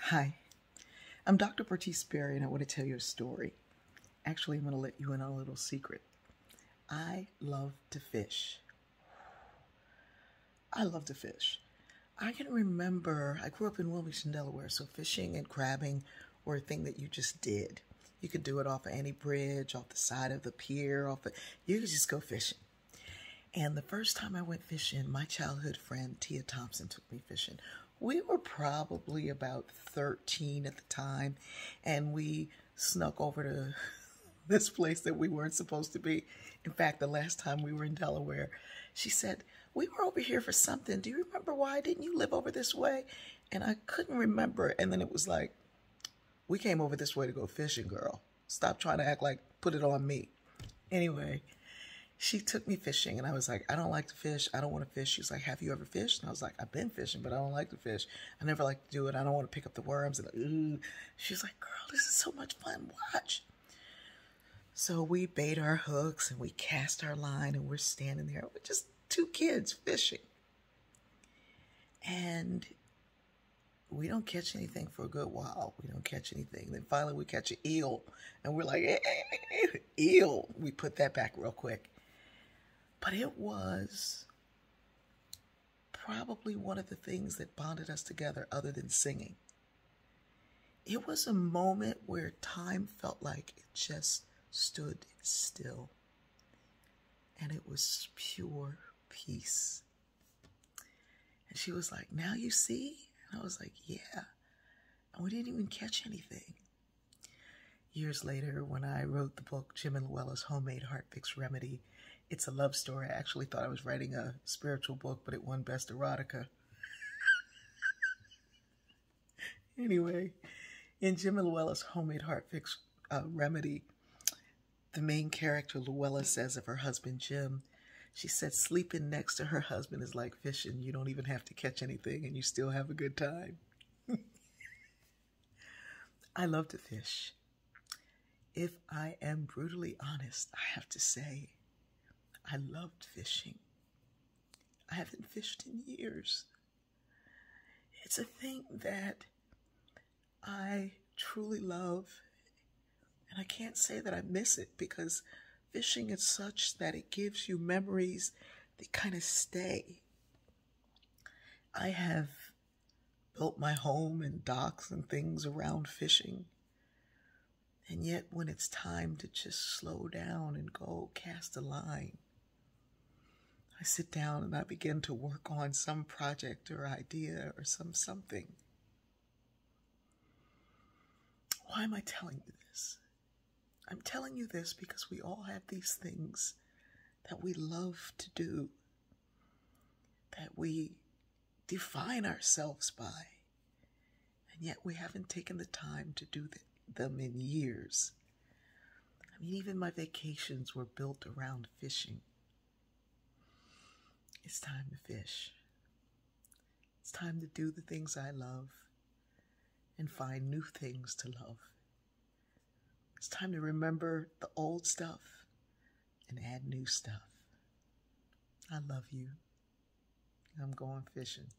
Hi, I'm Dr. Bertice Berry, and I want to tell you a story. Actually, I'm going to let you in on a little secret. I love to fish. I love to fish. I can remember, I grew up in Wilmington, Delaware, so fishing and crabbing were a thing that you just did. You could do it off of any bridge, off the side of the pier, you could just go fishing. And the first time I went fishing, my childhood friend Tia Thompson took me fishing. We were probably about 13 at the time, and we snuck over to this place that we weren't supposed to be. In fact, the last time we were in Delaware, she said, "We were over here for something. Do you remember why? Didn't you live over this way?" And I couldn't remember. And then it was like, "We came over this way to go fishing, girl. Stop trying to act like put it on me." Anyway, she took me fishing, and I was like, "I don't like to fish. I don't want to fish." She was like, "Have you ever fished?" And I was like, "I've been fishing, but I don't like to fish. I never like to do it. I don't want to pick up the worms." And ooh. She was like, "Girl, this is so much fun. Watch." So we bait our hooks and we cast our line, and we're standing there. We're just two kids fishing. And we don't catch anything for a good while. We don't catch anything. Then finally we catch an eel, and we're like, "Hey, eel." We put that back real quick. But it was probably one of the things that bonded us together other than singing. It was a moment where time felt like it just stood still. And it was pure peace. And she was like, "Now you see?" And I was like, "Yeah." And we didn't even catch anything. Years later, when I wrote the book, Jim and Luella's Homemade Heart Fix Remedy, it's a love story. I actually thought I was writing a spiritual book, but it won Best Erotica. Anyway, in Jim and Luella's Homemade Heart Fix Remedy, the main character, Luella, says of her husband, Jim, she said, "Sleeping next to her husband is like fishing. You don't even have to catch anything, and you still have a good time." I love to fish. If I am brutally honest, I have to say, I loved fishing. I haven't fished in years. It's a thing that I truly love, and I can't say that I miss it, because fishing is such that it gives you memories that kind of stay. I have built my home and docks and things around fishing. And yet when it's time to just slow down and go cast a line, I sit down and I begin to work on some project or idea or something. Why am I telling you this? I'm telling you this because we all have these things that we love to do, that we define ourselves by, and yet we haven't taken the time to do them in years. I mean, even my vacations were built around fishing. It's time to fish. It's time to do the things I love and find new things to love. It's time to remember the old stuff and add new stuff. I love you. I'm going fishing.